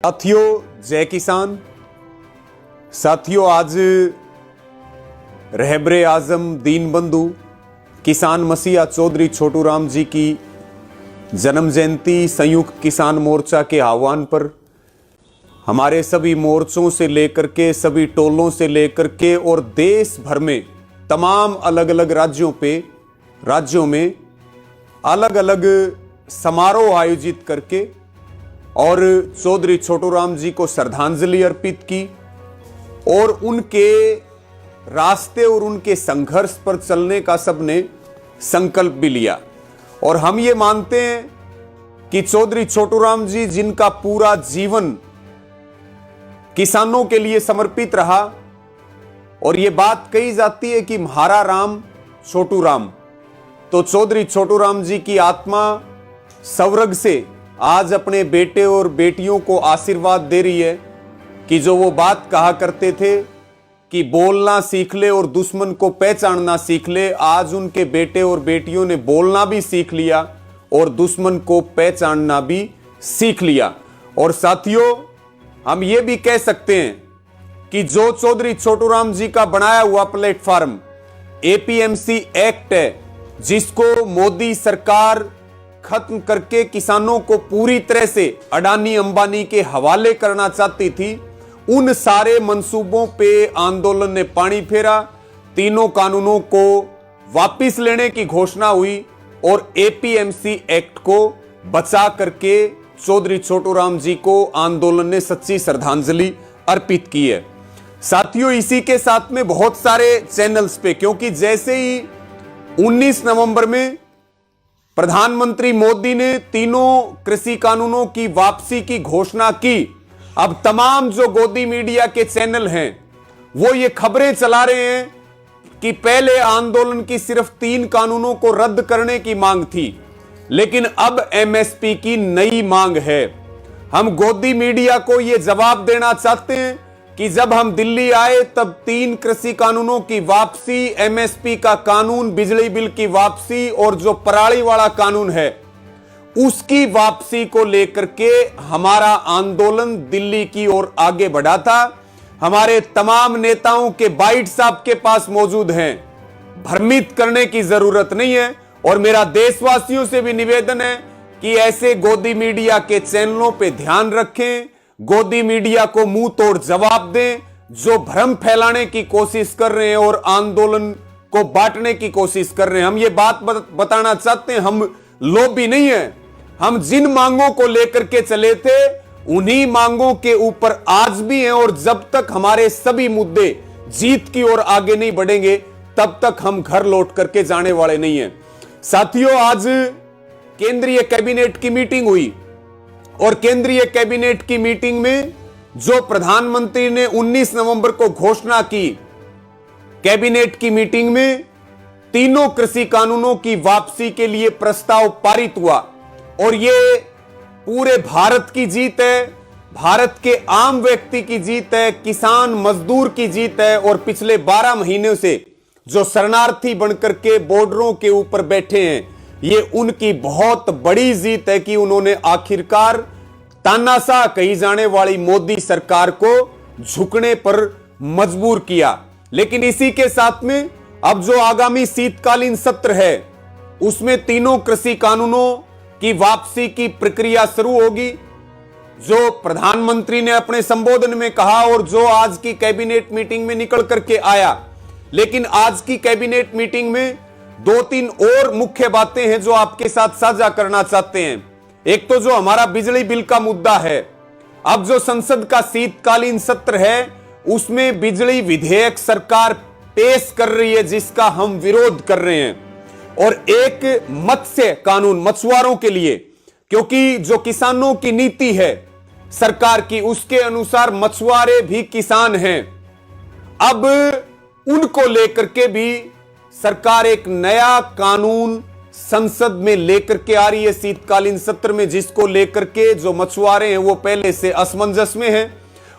साथियों, जय किसान। साथियों, आज रहबरे आजम दीनबंधु किसान मसीहा चौधरी छोटू राम जी की जन्म जयंती संयुक्त किसान मोर्चा के आह्वान पर हमारे सभी मोर्चों से लेकर के, सभी टोलों से लेकर के और देश भर में तमाम अलग अलग राज्यों में अलग अलग समारोह आयोजित करके और चौधरी छोटू राम जी को श्रद्धांजलि अर्पित की और उनके रास्ते और उनके संघर्ष पर चलने का सबने संकल्प भी लिया। और हम ये मानते हैं कि चौधरी छोटू राम जी, जिनका पूरा जीवन किसानों के लिए समर्पित रहा, और ये बात कही जाती है कि म्हारा राम छोटू राम, तो चौधरी छोटू राम जी की आत्मा स्वर्ग से आज अपने बेटे और बेटियों को आशीर्वाद दे रही है कि जो वो बात कहा करते थे कि बोलना सीख ले और दुश्मन को पहचानना सीख ले, आज उनके बेटे और बेटियों ने बोलना भी सीख लिया और दुश्मन को पहचानना भी सीख लिया। और साथियों, हम ये भी कह सकते हैं कि जो चौधरी छोटू राम जी का बनाया हुआ प्लेटफॉर्म एपीएमसी एक्ट है, जिसको मोदी सरकार खत्म करके किसानों को पूरी तरह से अडानी अंबानी के हवाले करना चाहती थी, उन सारे मंसूबों पे आंदोलन ने पानी फेरा। तीनों कानूनों को वापस लेने की घोषणा हुई और एपीएमसी एक्ट को बचा करके चौधरी छोटू राम जी को आंदोलन ने सच्ची श्रद्धांजलि अर्पित की है। साथियों, इसी के साथ में बहुत सारे चैनल्स पे, क्योंकि जैसे ही 19 नवंबर में प्रधानमंत्री मोदी ने तीनों कृषि कानूनों की वापसी की घोषणा की, अब तमाम जो गोदी मीडिया के चैनल हैं वो ये खबरें चला रहे हैं कि पहले आंदोलन की सिर्फ 3 कानूनों को रद्द करने की मांग थी, लेकिन अब एमएसपी की नई मांग है। हम गोदी मीडिया को यह जवाब देना चाहते हैं कि जब हम दिल्ली आए तब 3 कृषि कानूनों की वापसी, एमएसपी का कानून, बिजली बिल की वापसी और जो पराली वाला कानून है उसकी वापसी को लेकर के हमारा आंदोलन दिल्ली की ओर आगे बढ़ा था। हमारे तमाम नेताओं के बाइट्स आपके पास मौजूद हैं, भ्रमित करने की जरूरत नहीं है। और मेरा देशवासियों से भी निवेदन है कि ऐसे गोदी मीडिया के चैनलों पे ध्यान रखें, गोदी मीडिया को मुंह तोड़ जवाब दें जो भ्रम फैलाने की कोशिश कर रहे हैं और आंदोलन को बांटने की कोशिश कर रहे हैं। हम ये बात बताना चाहते हैं, हम लोभी नहीं है। हम जिन मांगों को लेकर के चले थे उन्हीं मांगों के ऊपर आज भी हैं, और जब तक हमारे सभी मुद्दे जीत की ओर आगे नहीं बढ़ेंगे तब तक हम घर लौट करके जाने वाले नहीं हैं। साथियों, आज केंद्रीय कैबिनेट की मीटिंग हुई और केंद्रीय कैबिनेट की मीटिंग में जो प्रधानमंत्री ने 19 नवंबर को घोषणा की, कैबिनेट की मीटिंग में तीनों कृषि कानूनों की वापसी के लिए प्रस्ताव पारित हुआ। और ये पूरे भारत की जीत है, भारत के आम व्यक्ति की जीत है, किसान मजदूर की जीत है। और पिछले 12 महीनों से जो शरणार्थी बनकर के बॉर्डरों के ऊपर बैठे हैं, ये उनकी बहुत बड़ी जीत है कि उन्होंने आखिरकार तानाशाह कही जाने वाली मोदी सरकार को झुकने पर मजबूर किया। लेकिन इसी के साथ में अब जो आगामी शीतकालीन सत्र है उसमें तीनों कृषि कानूनों की वापसी की प्रक्रिया शुरू होगी, जो प्रधानमंत्री ने अपने संबोधन में कहा और जो आज की कैबिनेट मीटिंग में निकल करके आया। लेकिन आज की कैबिनेट मीटिंग में 2-3 और मुख्य बातें हैं जो आपके साथ साझा करना चाहते हैं। एक तो जो हमारा बिजली बिल का मुद्दा है, अब जो संसद का शीतकालीन सत्र है उसमें बिजली विधेयक सरकार पेश कर रही है जिसका हम विरोध कर रहे हैं। और एक मत्स्य कानून मछुआरों के लिए, क्योंकि जो किसानों की नीति है सरकार की, उसके अनुसार मछुआरे भी किसान हैं। अब उनको लेकर के भी सरकार एक नया कानून संसद में लेकर के आ रही है शीतकालीन सत्र में, जिसको लेकर के जो मछुआरे हैं वो पहले से असमंजस में हैं।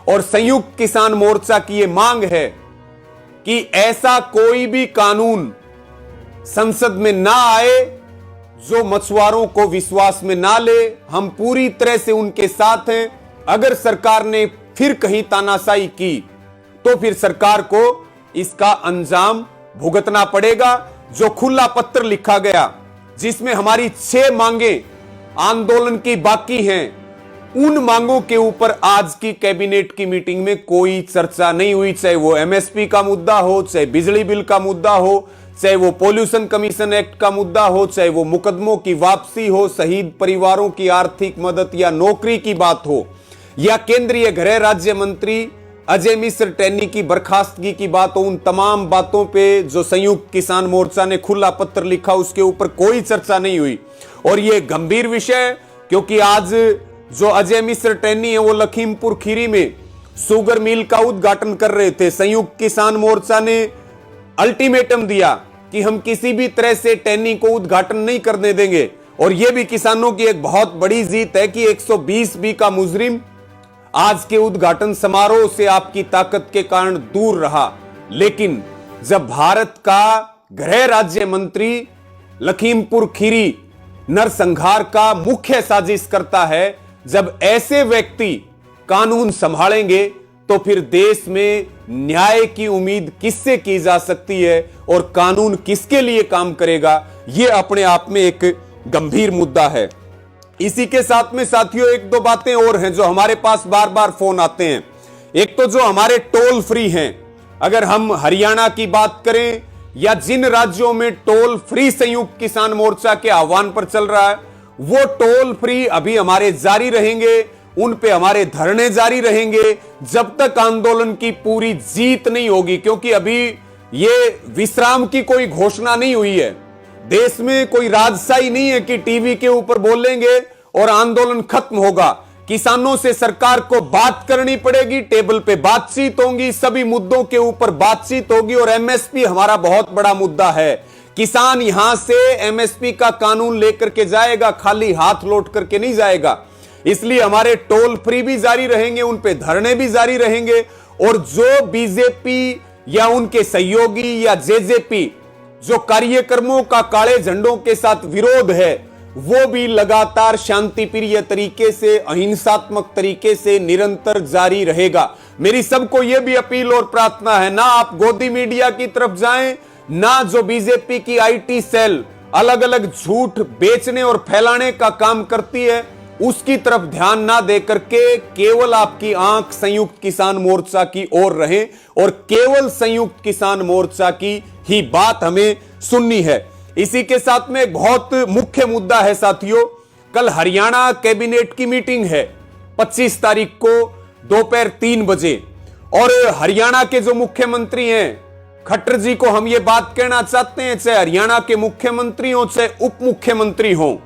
और संयुक्त किसान मोर्चा की ये मांग है कि ऐसा कोई भी कानून संसद में ना आए जो मछुआरों को विश्वास में ना ले। हम पूरी तरह से उनके साथ हैं अगर सरकार ने फिर कहीं तानाशाही की तो फिर सरकार को इसका अंजाम भुगतना पड़ेगा। जो खुला पत्र लिखा गया जिसमें हमारी 6 मांगे आंदोलन की बाकी हैं, उन मांगों के ऊपर आज की कैबिनेट की मीटिंग में कोई चर्चा नहीं हुई। चाहे वो एमएसपी का मुद्दा हो, चाहे बिजली बिल का मुद्दा हो, चाहे वो पॉल्यूशन कमीशन एक्ट का मुद्दा हो, चाहे वो मुकदमों की वापसी हो, शहीद परिवारों की आर्थिक मदद या नौकरी की बात हो, या केंद्रीय गृह राज्य मंत्री अजय मिश्र टेनी की बर्खास्तगी की बात हो। उन तमाम बातों पे जो संयुक्त किसान मोर्चा ने खुला पत्र लिखा उसके ऊपर कोई चर्चा नहीं हुई। और ये गंभीर विषय, क्योंकि आज जो अजय मिश्र टेनी है वो लखीमपुर खीरी में शुगर मिल का उद्घाटन कर रहे थे। संयुक्त किसान मोर्चा ने अल्टीमेटम दिया कि हम किसी भी तरह से टेनी को उद्घाटन नहीं करने देंगे। और यह भी किसानों की एक बहुत बड़ी जीत है कि 120 का मुजरिम आज के उद्घाटन समारोह से आपकी ताकत के कारण दूर रहा। लेकिन जब भारत का गृह राज्य मंत्री लखीमपुर खीरी नरसंहार का मुख्य साजिश करता है, जब ऐसे व्यक्ति कानून संभालेंगे तो फिर देश में न्याय की उम्मीद किससे की जा सकती है और कानून किसके लिए काम करेगा, यह अपने आप में एक गंभीर मुद्दा है। इसी के साथ में साथियों एक दो बातें और हैं जो हमारे पास बार बार फोन आते हैं। एक तो जो हमारे टोल फ्री हैं, अगर हम हरियाणा की बात करें या जिन राज्यों में टोल फ्री संयुक्त किसान मोर्चा के आह्वान पर चल रहा है, वो टोल फ्री अभी हमारे जारी रहेंगे, उन पे हमारे धरने जारी रहेंगे जब तक आंदोलन की पूरी जीत नहीं होगी। क्योंकि अभी ये विश्राम की कोई घोषणा नहीं हुई है। देश में कोई राजशाही नहीं है कि टीवी के ऊपर बोलेंगे और आंदोलन खत्म होगा। किसानों से सरकार को बात करनी पड़ेगी, टेबल पे बातचीत होगी, सभी मुद्दों के ऊपर बातचीत होगी। और एमएसपी हमारा बहुत बड़ा मुद्दा है। किसान यहां से एमएसपी का कानून लेकर के जाएगा, खाली हाथ लौट करके नहीं जाएगा। इसलिए हमारे टोल फ्री भी जारी रहेंगे, उन पे धरने भी जारी रहेंगे। और जो बीजेपी या उनके सहयोगी या जेजेपी जो कार्यक्रमों का काले झंडों के साथ विरोध है, वो भी लगातार शांति प्रिय तरीके से, अहिंसात्मक तरीके से निरंतर जारी रहेगा। मेरी सबको यह भी अपील और प्रार्थना है, ना आप गोदी मीडिया की तरफ जाएं, ना जो बीजेपी की आईटी सेल अलग अलग झूठ बेचने और फैलाने का काम करती है उसकी तरफ ध्यान ना दे करके केवल आपकी आंख संयुक्त किसान मोर्चा की ओर रहे और केवल संयुक्त किसान मोर्चा की ही बात हमें सुननी है। इसी के साथ में एक बहुत मुख्य मुद्दा है साथियों, कल हरियाणा कैबिनेट की मीटिंग है 25 तारीख को दोपहर 3 बजे। और हरियाणा के जो मुख्यमंत्री हैं खट्टर जी को हम ये बात कहना चाहते हैं, चाहे हरियाणा के मुख्यमंत्री हो चाहे उप मुख्यमंत्री हो,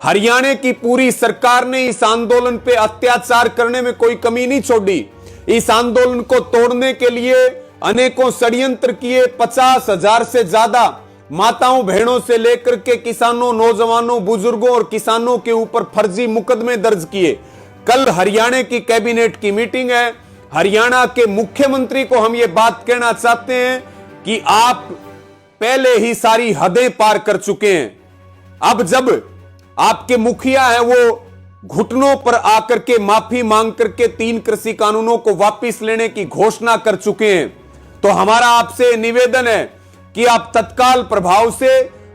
हरियाणा की पूरी सरकार ने इस आंदोलन पे अत्याचार करने में कोई कमी नहीं छोड़ी। इस आंदोलन को तोड़ने के लिए अनेकों षड्यंत्र किए, 50,000 से ज्यादा माताओं बहनों से लेकर के किसानों, नौजवानों, बुजुर्गों और किसानों के ऊपर फर्जी मुकदमे दर्ज किए। कल हरियाणा की कैबिनेट की मीटिंग है। हरियाणा के मुख्यमंत्री को हम ये बात कहना चाहते हैं कि आप पहले ही सारी हदें पार कर चुके हैं। अब जब आपके मुखिया है वो घुटनों पर आकर के माफी मांग करके 3 कृषि कानूनों को वापस लेने की घोषणा कर चुके हैं, तो हमारा आपसे निवेदन है कि आप तत्काल प्रभाव से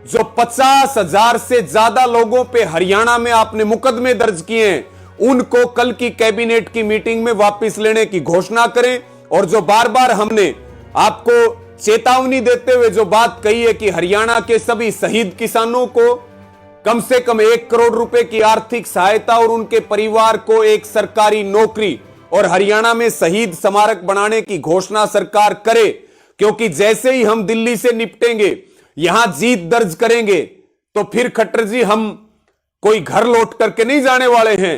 जो 50,000 से ज्यादा लोगों पे हरियाणा में आपने मुकदमे दर्ज किए हैं, उनको कल की कैबिनेट की मीटिंग में वापस लेने की घोषणा करें। और जो बार बार हमने आपको चेतावनी देते हुए जो बात कही है कि हरियाणा के सभी शहीद किसानों को कम से कम 1 करोड़ रुपए की आर्थिक सहायता और उनके परिवार को एक सरकारी नौकरी और हरियाणा में शहीद स्मारक बनाने की घोषणा सरकार करे। क्योंकि जैसे ही हम दिल्ली से निपटेंगे, यहां जीत दर्ज करेंगे, तो फिर खट्टर जी हम कोई घर लौट करके नहीं जाने वाले हैं।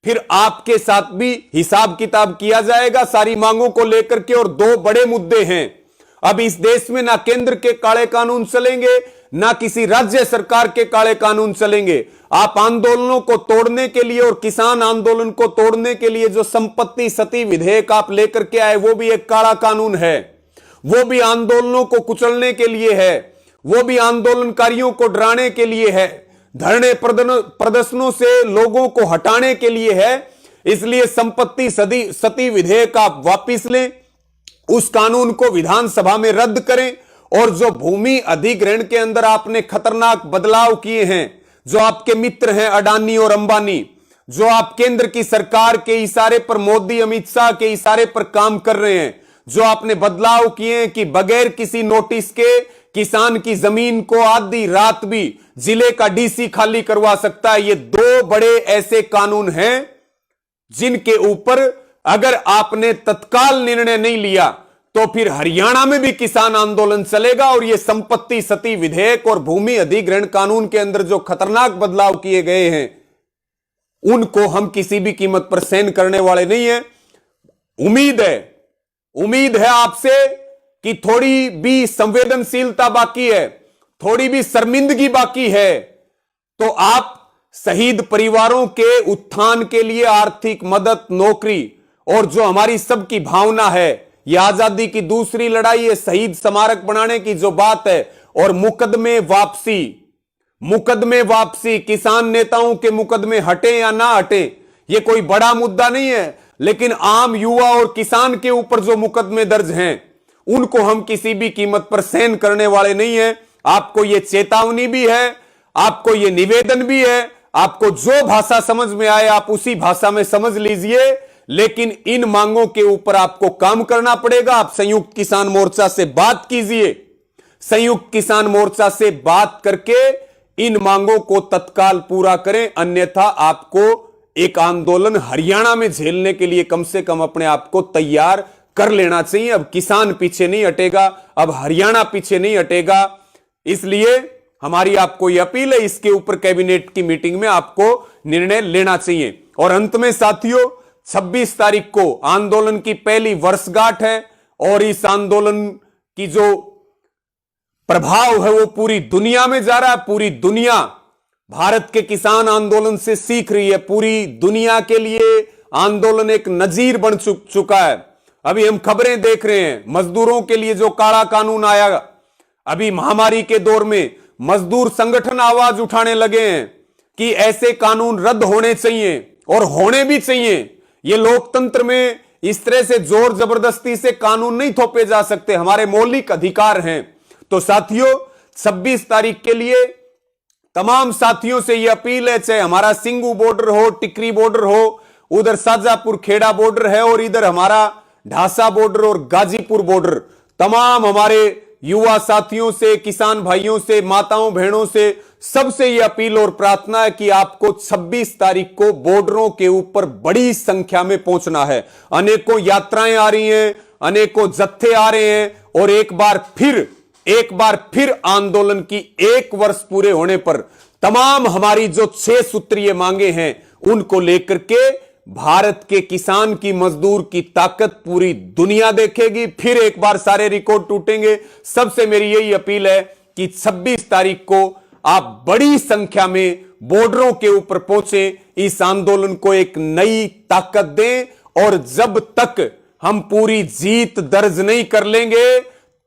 फिर आपके साथ भी हिसाब किताब किया जाएगा सारी मांगों को लेकर के। और 2 बड़े मुद्दे हैं। अब इस देश में ना केंद्र के काले कानून चलेंगे, ना किसी राज्य सरकार के काले कानून चलेंगे। आप आंदोलनों को तोड़ने के लिए और किसान आंदोलन को तोड़ने के लिए जो संपत्ति सती विधेयक आप लेकर के आए, वो भी एक काला कानून है। वो भी आंदोलनों को कुचलने के लिए है, वो भी आंदोलनकारियों को डराने के लिए है, धरने प्रदर्शनों से लोगों को हटाने के लिए है। इसलिए संपत्ति सती विधेयक आप वापिस लें, उस कानून को विधानसभा में रद्द करें, और जो भूमि अधिग्रहण के अंदर आपने खतरनाक बदलाव किए हैं, जो आपके मित्र हैं अडानी और अंबानी, जो आप केंद्र की सरकार के इशारे पर, मोदी अमित शाह के इशारे पर काम कर रहे हैं, जो आपने बदलाव किए हैं कि बगैर किसी नोटिस के किसान की जमीन को आधी रात भी जिले का डीसी खाली करवा सकता है। ये दो बड़े ऐसे कानून हैं जिनके ऊपर अगर आपने तत्काल निर्णय नहीं लिया तो फिर हरियाणा में भी किसान आंदोलन चलेगा। और ये संपत्ति सती विधेयक और भूमि अधिग्रहण कानून के अंदर जो खतरनाक बदलाव किए गए हैं, उनको हम किसी भी कीमत पर सहन करने वाले नहीं है। उम्मीद है आपसे कि थोड़ी भी संवेदनशीलता बाकी है, थोड़ी भी शर्मिंदगी बाकी है, तो आप शहीद परिवारों के उत्थान के लिए आर्थिक मदद, नौकरी, और जो हमारी सबकी भावना है, यह आजादी की दूसरी लड़ाई है, शहीद स्मारक बनाने की जो बात है, और मुकदमे वापसी, किसान नेताओं के मुकदमे हटे या ना हटे, यह कोई बड़ा मुद्दा नहीं है, लेकिन आम युवा और किसान के ऊपर जो मुकदमे दर्ज हैं, उनको हम किसी भी कीमत पर सहन करने वाले नहीं है। आपको यह चेतावनी भी है, आपको यह निवेदन भी है, आपको जो भाषा समझ में आए आप उसी भाषा में समझ लीजिए, लेकिन इन मांगों के ऊपर आपको काम करना पड़ेगा। आप संयुक्त किसान मोर्चा से बात कीजिए, संयुक्त किसान मोर्चा से बात करके इन मांगों को तत्काल पूरा करें, अन्यथा आपको एक आंदोलन हरियाणा में झेलने के लिए कम से कम अपने आप को तैयार कर लेना चाहिए। अब किसान पीछे नहीं हटेगा, अब हरियाणा पीछे नहीं हटेगा, इसलिए हमारी आपको यह अपील है, इसके ऊपर कैबिनेट की मीटिंग में आपको निर्णय लेना चाहिए। और अंत में साथियों, 26 तारीख को आंदोलन की पहली वर्षगांठ है, और इस आंदोलन की जो प्रभाव है वो पूरी दुनिया में जा रहा है। पूरी दुनिया भारत के किसान आंदोलन से सीख रही है, पूरी दुनिया के लिए आंदोलन एक नजीर बन चुका है। अभी हम खबरें देख रहे हैं, मजदूरों के लिए जो काला कानून आया, अभी महामारी के दौर में मजदूर संगठन आवाज उठाने लगे हैं कि ऐसे कानून रद्द होने चाहिए, और होने भी चाहिए। ये लोकतंत्र में इस तरह से जोर जबरदस्ती से कानून नहीं थोपे जा सकते, हमारे मौलिक अधिकार हैं। तो साथियों, 26 तारीख के लिए तमाम साथियों से यह अपील है, चाहे हमारा सिंगू बॉर्डर हो, टिकरी बॉर्डर हो, उधर शाजापुर खेड़ा बॉर्डर है, और इधर हमारा ढासा बॉर्डर और गाजीपुर बॉर्डर, तमाम हमारे युवा साथियों से, किसान भाइयों से, माताओं बहनों से, सबसे यह अपील और प्रार्थना है कि आपको 26 तारीख को बॉर्डरों के ऊपर बड़ी संख्या में पहुंचना है। अनेकों यात्राएं आ रही हैं, अनेकों जत्थे आ रहे हैं, और एक बार फिर आंदोलन की 1 वर्ष पूरे होने पर तमाम हमारी जो 6 सूत्रीय मांगे हैं, उनको लेकर के भारत के किसान की, मजदूर की ताकत पूरी दुनिया देखेगी। फिर एक बार सारे रिकॉर्ड टूटेंगे। सबसे मेरी यही अपील है कि 26 तारीख को आप बड़ी संख्या में बॉर्डरों के ऊपर पहुंचे, इस आंदोलन को एक नई ताकत दें, और जब तक हम पूरी जीत दर्ज नहीं कर लेंगे,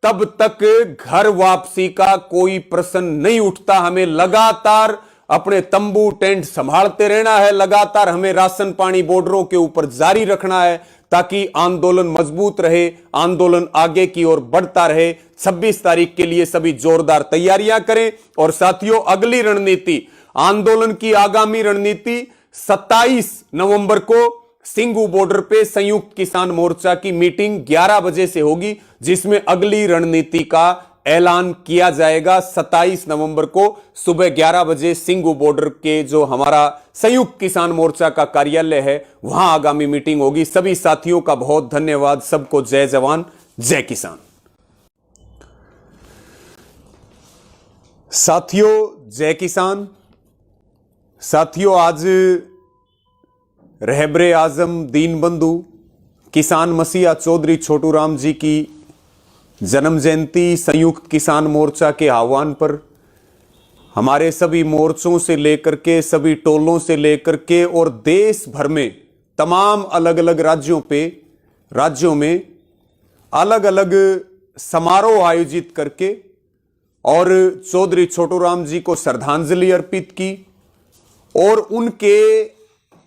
तब तक घर वापसी का कोई प्रश्न नहीं उठता। हमें लगातार अपने तंबू टेंट संभालते रहना है, लगातार हमें राशन पानी बॉर्डरों के ऊपर जारी रखना है, ताकि आंदोलन मजबूत रहे, आंदोलन आगे की ओर बढ़ता रहे। 26 तारीख के लिए सभी जोरदार तैयारियां करें। और साथियों, अगली रणनीति, आंदोलन की आगामी रणनीति 27 नवंबर को सिंगू बॉर्डर पे संयुक्त किसान मोर्चा की मीटिंग 11 बजे से होगी, जिसमें अगली रणनीति का ऐलान किया जाएगा। 27 नवंबर को सुबह 11 बजे सिंगू बॉर्डर के जो हमारा संयुक्त किसान मोर्चा का कार्यालय है, वहां आगामी मीटिंग होगी। सभी साथियों का बहुत धन्यवाद। सबको जय जवान, जय किसान। साथियों, जय किसान। साथियों, आज रहबरे आजम दीनबंधु किसान मसीहा चौधरी छोटू राम जी की जन्म जयंती, संयुक्त किसान मोर्चा के आह्वान पर हमारे सभी मोर्चों से लेकर के, सभी टोलों से लेकर के, और देश भर में तमाम अलग अलग राज्यों में अलग अलग समारोह आयोजित करके और चौधरी छोटू राम जी को श्रद्धांजलि अर्पित की, और उनके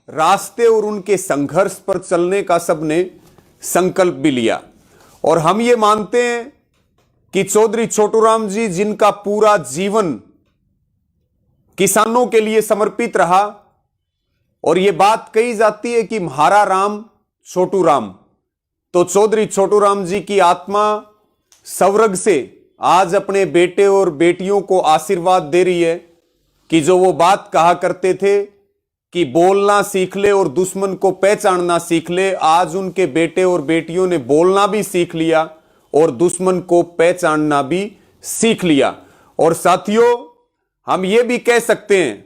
रास्ते और उनके संघर्ष पर चलने का सबने संकल्प भी लिया। और हम ये मानते हैं कि चौधरी छोटूराम जी, जिनका पूरा जीवन किसानों के लिए समर्पित रहा, और यह बात कही जाती है कि म्हारा राम छोटू राम, तो चौधरी छोटूराम जी की आत्मा स्वर्ग से आज अपने बेटे और बेटियों को आशीर्वाद दे रही है कि जो वो बात कहा करते थे कि बोलना सीख ले और दुश्मन को पहचानना सीख ले, आज उनके बेटे और बेटियों ने बोलना भी सीख लिया और दुश्मन को पहचानना भी सीख लिया। और साथियों, हम ये भी कह सकते हैं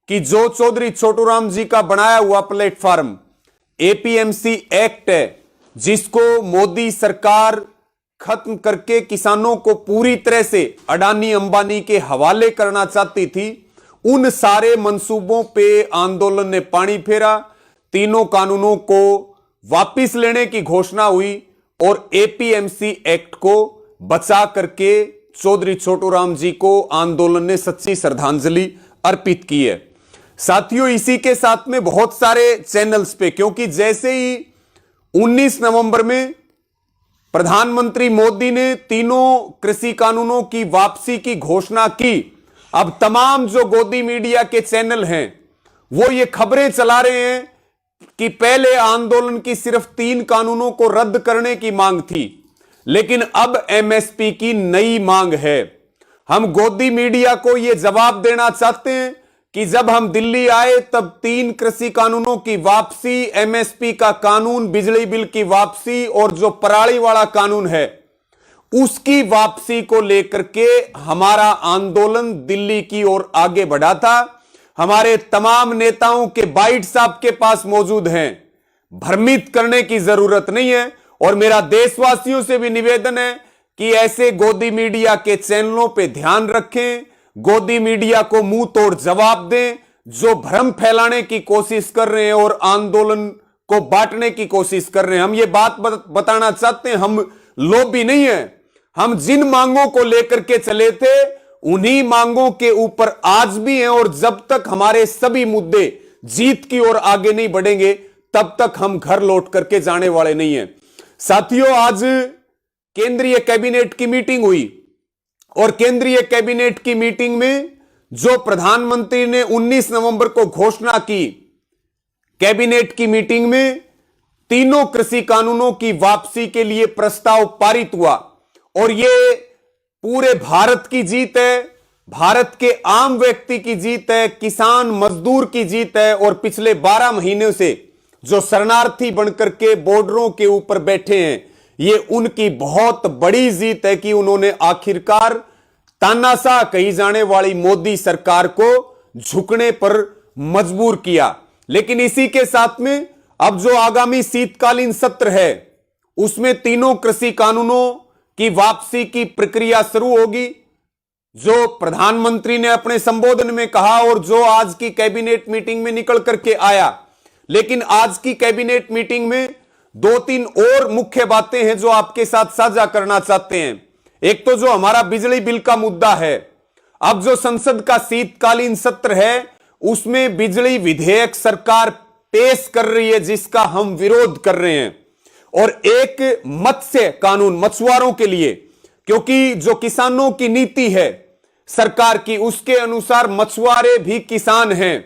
कि जो चौधरी छोटूराम जी का बनाया हुआ प्लेटफॉर्म एपीएमसी एक्ट है, जिसको मोदी सरकार खत्म करके किसानों को पूरी तरह से अडानी अंबानी के हवाले करना चाहती थी, उन सारे मंसूबों पे आंदोलन ने पानी फेरा। तीनों कानूनों को वापस लेने की घोषणा हुई और एपीएमसी एक्ट को बचा करके चौधरी छोटूराम जी को आंदोलन ने सच्ची श्रद्धांजलि अर्पित की है। साथियों, इसी के साथ में बहुत सारे चैनल्स पे, क्योंकि जैसे ही 19 नवंबर में प्रधानमंत्री मोदी ने तीनों कृषि कानूनों की वापसी की घोषणा की, अब तमाम जो गोदी मीडिया के चैनल हैं वो ये खबरें चला रहे हैं कि पहले आंदोलन की सिर्फ 3 कानूनों को रद्द करने की मांग थी, लेकिन अब एमएसपी की नई मांग है। हम गोदी मीडिया को यह जवाब देना चाहते हैं कि जब हम दिल्ली आए तब 3 कृषि कानूनों की वापसी, एमएसपी का कानून, बिजली बिल की वापसी और जो पराली वाला कानून है उसकी वापसी को लेकर के हमारा आंदोलन दिल्ली की ओर आगे बढ़ा था। हमारे तमाम नेताओं के बाइट्स आपके पास मौजूद हैं, भ्रमित करने की जरूरत नहीं है। और मेरा देशवासियों से भी निवेदन है कि ऐसे गोदी मीडिया के चैनलों पे ध्यान रखें, गोदी मीडिया को मुंह तोड़ जवाब दें जो भ्रम फैलाने की कोशिश कर रहे हैं और आंदोलन को बांटने की कोशिश कर रहे हैं। हम ये बात बताना चाहते हैं, हम लोभी नहीं है। हम जिन मांगों को लेकर के चले थे उन्हीं मांगों के ऊपर आज भी हैं, और जब तक हमारे सभी मुद्दे जीत की ओर आगे नहीं बढ़ेंगे तब तक हम घर लौट करके जाने वाले नहीं हैं। साथियों, आज केंद्रीय कैबिनेट की मीटिंग हुई और केंद्रीय कैबिनेट की मीटिंग में जो प्रधानमंत्री ने 19 नवंबर को घोषणा की, कैबिनेट की मीटिंग में तीनों कृषि कानूनों की वापसी के लिए प्रस्ताव पारित हुआ। और यह पूरे भारत की जीत है, भारत के आम व्यक्ति की जीत है, किसान मजदूर की जीत है। और पिछले 12 महीनों से जो शरणार्थी बनकर के बॉर्डरों के ऊपर बैठे हैं, ये उनकी बहुत बड़ी जीत है कि उन्होंने आखिरकार तानाशाह कही जाने वाली मोदी सरकार को झुकने पर मजबूर किया। लेकिन इसी के साथ में अब जो आगामी शीतकालीन सत्र है उसमें तीनों कृषि कानूनों की वापसी की प्रक्रिया शुरू होगी, जो प्रधानमंत्री ने अपने संबोधन में कहा और जो आज की कैबिनेट मीटिंग में निकल करके आया। लेकिन आज की कैबिनेट मीटिंग में 2-3 और मुख्य बातें हैं जो आपके साथ साझा करना चाहते हैं। एक तो जो हमारा बिजली बिल का मुद्दा है, अब जो संसद का शीतकालीन सत्र है उसमें बिजली विधेयक सरकार पेश कर रही है जिसका हम विरोध कर रहे हैं। और एक मत्स्य कानून मछुआरों के लिए, क्योंकि जो किसानों की नीति है सरकार की उसके अनुसार मछुआरे भी किसान हैं,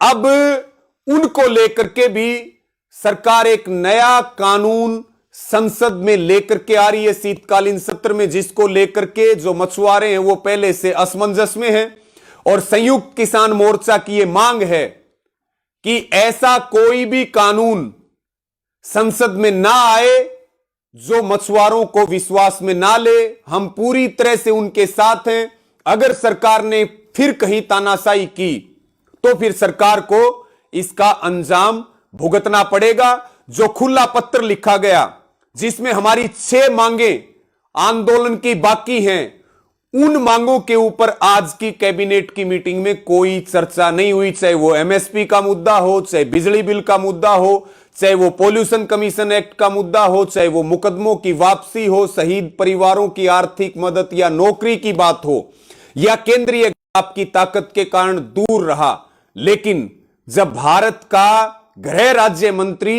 अब उनको लेकर के भी सरकार एक नया कानून संसद में लेकर के आ रही है शीतकालीन सत्र में, जिसको लेकर के जो मछुआरे हैं वो पहले से असमंजस में हैं। और संयुक्त किसान मोर्चा की यह मांग है कि ऐसा कोई भी कानून संसद में ना आए जो मछुआरों को विश्वास में ना ले। हम पूरी तरह से उनके साथ हैं। अगर सरकार ने फिर कहीं तानाशाही की तो फिर सरकार को इसका अंजाम भुगतना पड़ेगा। जो खुला पत्र लिखा गया जिसमें हमारी 6 मांगे आंदोलन की बाकी हैं, उन मांगों के ऊपर आज की कैबिनेट की मीटिंग में कोई चर्चा नहीं हुई, चाहे वो एमएसपी का मुद्दा हो, चाहे बिजली बिल का मुद्दा हो, चाहे वो पॉल्यूशन कमीशन एक्ट का मुद्दा हो, चाहे वो मुकदमों की वापसी हो, शहीद परिवारों की आर्थिक मदद या नौकरी की बात हो, या केंद्रीय आपकी ताकत के कारण दूर रहा। लेकिन जब भारत का गृह राज्य मंत्री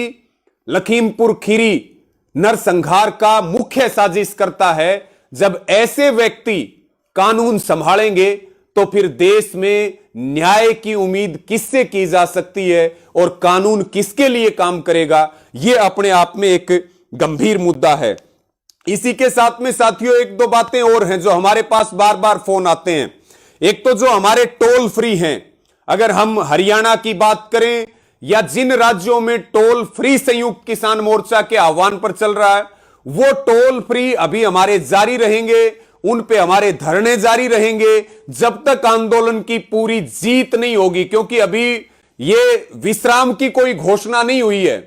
लखीमपुर खीरी नरसंहार का मुख्य साजिश करता है, जब ऐसे व्यक्ति कानून संभालेंगे तो फिर देश में न्याय की उम्मीद किससे की जा सकती है और कानून किसके लिए काम करेगा? यह अपने आप में एक गंभीर मुद्दा है। इसी के साथ में साथियों एक दो बातें और हैं जो हमारे पास बार बार फोन आते हैं। एक तो जो हमारे टोल फ्री हैं, अगर हम हरियाणा की बात करें या जिन राज्यों में टोल फ्री संयुक्त किसान मोर्चा के आह्वान पर चल रहा है, वो टोल फ्री अभी हमारे जारी रहेंगे, उन पे हमारे धरने जारी रहेंगे जब तक आंदोलन की पूरी जीत नहीं होगी। क्योंकि अभी ये विश्राम की कोई घोषणा नहीं हुई है,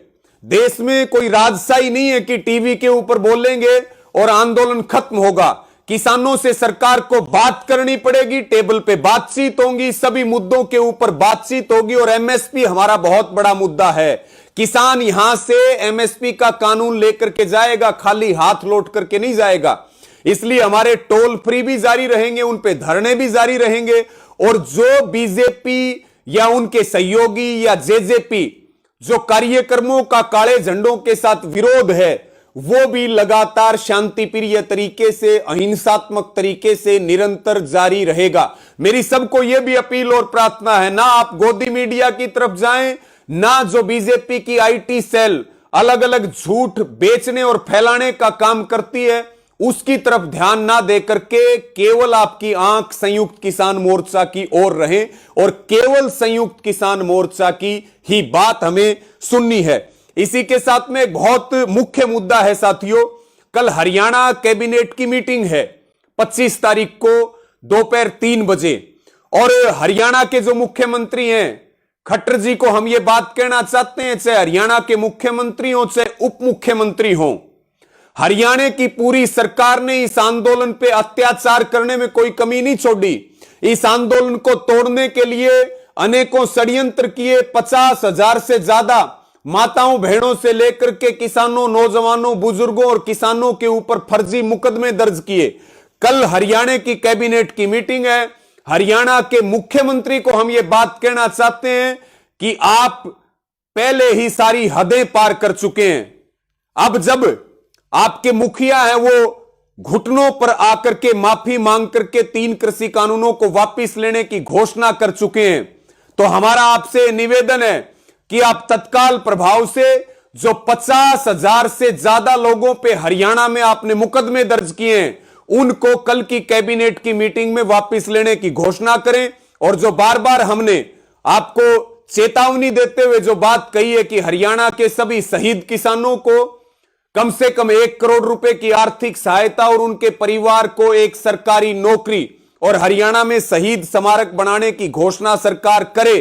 देश में कोई राजशाही नहीं है कि टीवी के ऊपर बोलेंगे और आंदोलन खत्म होगा। किसानों से सरकार को बात करनी पड़ेगी, टेबल पे बातचीत होगी, सभी मुद्दों के ऊपर बातचीत होगी और एमएसपी हमारा बहुत बड़ा मुद्दा है। किसान यहां से एमएसपी का कानून लेकर के जाएगा, खाली हाथ लौट करके नहीं जाएगा। इसलिए हमारे टोल फ्री भी जारी रहेंगे, उन पे धरने भी जारी रहेंगे और जो बीजेपी या उनके सहयोगी या जेजेपी जो कार्यक्रमों का काले झंडों के साथ विरोध है, वो भी लगातार शांति प्रिय तरीके से, अहिंसात्मक तरीके से निरंतर जारी रहेगा। मेरी सबको यह भी अपील और प्रार्थना है, ना आप गोदी मीडिया की तरफ जाएं, ना जो बीजेपी की आईटी सेल अलग अलग झूठ बेचने और फैलाने का काम करती है उसकी तरफ ध्यान ना दे करके केवल आपकी आंख संयुक्त किसान मोर्चा की ओर रहे और केवल संयुक्त किसान मोर्चा की ही बात हमें सुननी है। इसी के साथ में एक बहुत मुख्य मुद्दा है साथियों, कल हरियाणा कैबिनेट की मीटिंग है 25 तारीख को दोपहर 3 बजे और हरियाणा के जो मुख्यमंत्री हैं खट्टर जी को हम ये बात कहना चाहते हैं, चाहे हरियाणा के मुख्यमंत्री हो चाहे उप मुख्यमंत्री हो, हरियाणा की पूरी सरकार ने इस आंदोलन पे अत्याचार करने में कोई कमी नहीं छोड़ी। इस आंदोलन को तोड़ने के लिए अनेकों षड्यंत्र किए, 50,000 से ज्यादा माताओं बहनों से लेकर के किसानों, नौजवानों, बुजुर्गों और किसानों के ऊपर फर्जी मुकदमे दर्ज किए। कल हरियाणा की कैबिनेट की मीटिंग है, हरियाणा के मुख्यमंत्री को हम ये बात कहना चाहते हैं कि आप पहले ही सारी हदें पार कर चुके हैं। अब जब आपके मुखिया है वो घुटनों पर आकर के माफी मांग करके 3 कृषि कानूनों को वापस लेने की घोषणा कर चुके हैं, तो हमारा आपसे निवेदन है कि आप तत्काल प्रभाव से जो 50,000 से ज्यादा लोगों पे हरियाणा में आपने मुकदमे दर्ज किए हैं, उनको कल की कैबिनेट की मीटिंग में वापस लेने की घोषणा करें। और जो बार बार हमने आपको चेतावनी देते हुए जो बात कही है कि हरियाणा के सभी शहीद किसानों को कम से कम 1 करोड़ रुपए की आर्थिक सहायता और उनके परिवार को एक सरकारी नौकरी और हरियाणा में शहीद स्मारक बनाने की घोषणा सरकार करे।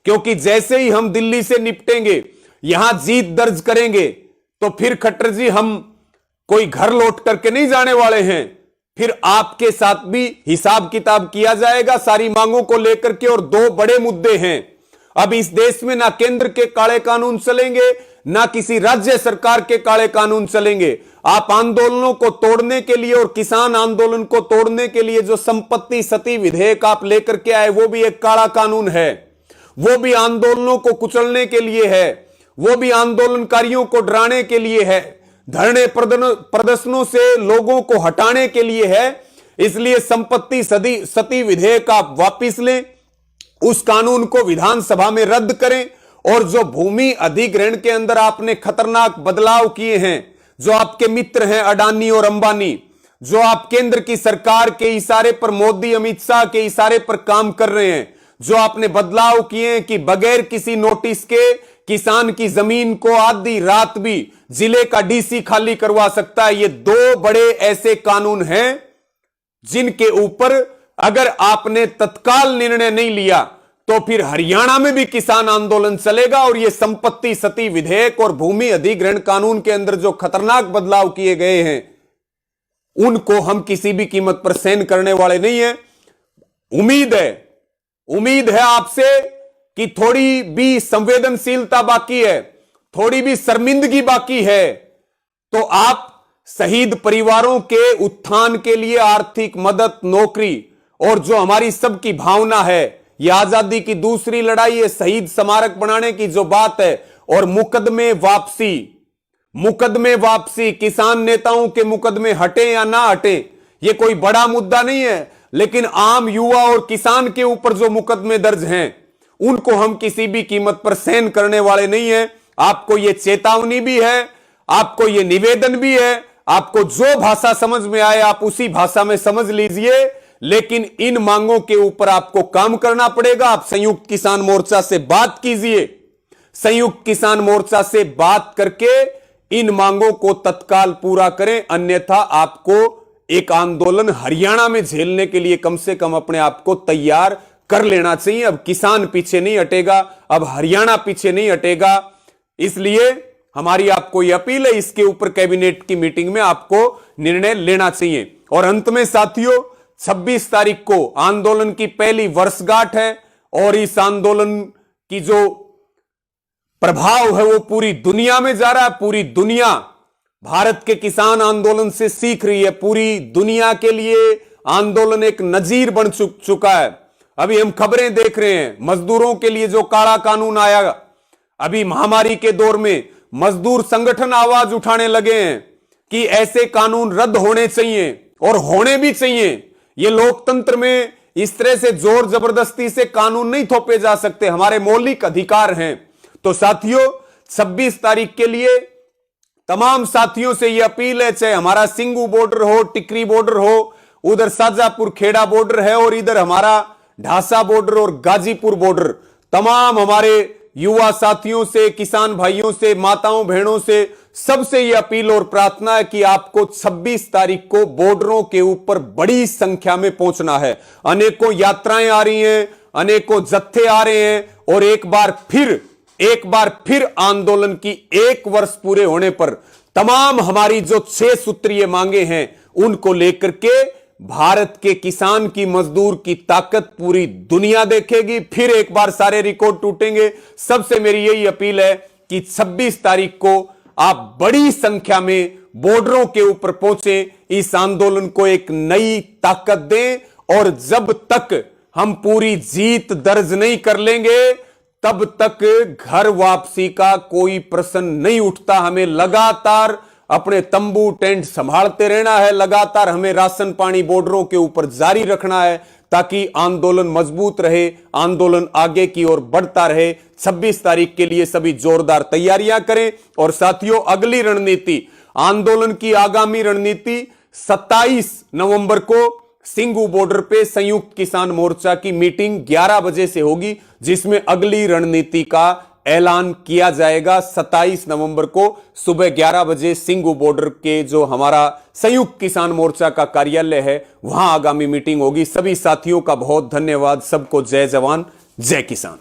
क्योंकि जैसे ही हम दिल्ली से निपटेंगे, यहां जीत दर्ज करेंगे, तो फिर खट्टर जी हम कोई घर लौट करके नहीं जाने वाले हैं, फिर आपके साथ भी हिसाब किताब किया जाएगा सारी मांगों को लेकर के। और 2 बड़े मुद्दे हैं, अब इस देश में ना केंद्र के काले कानून चलेंगे, ना किसी राज्य सरकार के काले कानून चलेंगे। आप आंदोलनों को तोड़ने के लिए और किसान आंदोलन को तोड़ने के लिए जो संपत्ति सती विधेयक आप लेकर के आए, वो भी एक काला कानून है, वो भी आंदोलनों को कुचलने के लिए है, वो भी आंदोलनकारियों को डराने के लिए है, धरने प्रदर्शनों से लोगों को हटाने के लिए है। इसलिए संपत्ति सती विधेयक आप वापिस लें, उस कानून को विधानसभा में रद्द करें और जो भूमि अधिग्रहण के अंदर आपने खतरनाक बदलाव किए हैं, जो आपके मित्र हैं अडानी और अंबानी, जो आप केंद्र की सरकार के इशारे पर, मोदी अमित शाह के इशारे पर काम कर रहे हैं, जो आपने बदलाव किए हैं कि बगैर किसी नोटिस के किसान की जमीन को आधी रात भी जिले का डीसी खाली करवा सकता है। ये 2 बड़े ऐसे कानून हैं जिनके ऊपर अगर आपने तत्काल निर्णय नहीं लिया तो फिर हरियाणा में भी किसान आंदोलन चलेगा और ये संपत्ति सती विधेयक और भूमि अधिग्रहण कानून के अंदर जो खतरनाक बदलाव किए गए हैं, उनको हम किसी भी कीमत पर सहन करने वाले नहीं है। उम्मीद है आपसे कि थोड़ी भी संवेदनशीलता बाकी है, थोड़ी भी शर्मिंदगी बाकी है, तो आप शहीद परिवारों के उत्थान के लिए आर्थिक मदद, नौकरी और जो हमारी सबकी भावना है, ये आजादी की दूसरी लड़ाई है, शहीद स्मारक बनाने की जो बात है, और मुकदमे वापसी, किसान नेताओं के मुकदमे हटे या ना हटे, ये कोई बड़ा मुद्दा नहीं है, लेकिन आम युवा और किसान के ऊपर जो मुकदमे दर्ज हैं उनको हम किसी भी कीमत पर सहन करने वाले नहीं है। आपको ये चेतावनी भी है, आपको ये निवेदन भी है, आपको जो भाषा समझ में आए आप उसी भाषा में समझ लीजिए, लेकिन इन मांगों के ऊपर आपको काम करना पड़ेगा। आप संयुक्त किसान मोर्चा से बात कीजिए, संयुक्त किसान मोर्चा से बात करके इन मांगों को तत्काल पूरा करें, अन्यथा आपको एक आंदोलन हरियाणा में झेलने के लिए कम से कम अपने आप को तैयार कर लेना चाहिए। अब किसान पीछे नहीं हटेगा, अब हरियाणा पीछे नहीं हटेगा, इसलिए हमारी आपको यह अपील है, इसके ऊपर कैबिनेट की मीटिंग में आपको निर्णय लेना चाहिए। और अंत में साथियों, 26 तारीख को आंदोलन की पहली वर्षगांठ है और इस आंदोलन की जो प्रभाव है वो पूरी दुनिया में जा रहा है। पूरी दुनिया भारत के किसान आंदोलन से सीख रही है, पूरी दुनिया के लिए आंदोलन एक नजीर बन चुका है। अभी हम खबरें देख रहे हैं, मजदूरों के लिए जो काला कानून आया, अभी महामारी के दौर में मजदूर संगठन आवाज उठाने लगे हैं कि ऐसे कानून रद्द होने चाहिए और होने भी चाहिए। ये लोकतंत्र में इस तरह से जोर जबरदस्ती से कानून नहीं थोपे जा सकते, हमारे मौलिक अधिकार हैं। तो साथियों, 26 तारीख के लिए तमाम साथियों से यह अपील है, चाहे हमारा सिंगू बॉर्डर हो, टिकरी बॉर्डर हो, उधर शाजापुर खेड़ा बॉर्डर है, और इधर हमारा ढासा बॉर्डर और गाजीपुर बॉर्डर, तमाम हमारे युवा साथियों से, किसान भाइयों से, माताओं बहनों से, सबसे यह अपील और प्रार्थना है कि आपको 26 तारीख को बॉर्डरों के ऊपर बड़ी संख्या में पहुंचना है। अनेकों यात्राएं आ रही हैं, अनेकों जत्थे आ रहे हैं, और एक बार फिर आंदोलन की 1 वर्ष पूरे होने पर तमाम हमारी जो 6 सूत्रीय मांगे हैं उनको लेकर के भारत के किसान की, मजदूर की ताकत पूरी दुनिया देखेगी। फिर एक बार सारे रिकॉर्ड टूटेंगे। सबसे मेरी यही अपील है कि 26 तारीख को आप बड़ी संख्या में बॉर्डरों के ऊपर पहुंचे, इस आंदोलन को एक नई ताकत दें, और जब तक हम पूरी जीत दर्ज नहीं कर लेंगे तब तक घर वापसी का कोई प्रश्न नहीं उठता। हमें लगातार अपने तंबू टेंट संभालते रहना है, लगातार हमें राशन पानी बॉर्डरों के ऊपर जारी रखना है, ताकि आंदोलन मजबूत रहे, आंदोलन आगे की ओर बढ़ता रहे। 26 तारीख के लिए सभी जोरदार तैयारियां करें। और साथियों, अगली रणनीति, आंदोलन की आगामी रणनीति 27 नवंबर को सिंगू बॉर्डर पे संयुक्त किसान मोर्चा की मीटिंग 11 बजे से होगी, जिसमें अगली रणनीति का ऐलान किया जाएगा। 27 नवंबर को सुबह 11 बजे सिंगू बॉर्डर के जो हमारा संयुक्त किसान मोर्चा का कार्यालय है वहां आगामी मीटिंग होगी। सभी साथियों का बहुत धन्यवाद। सबको जय जवान, जय किसान।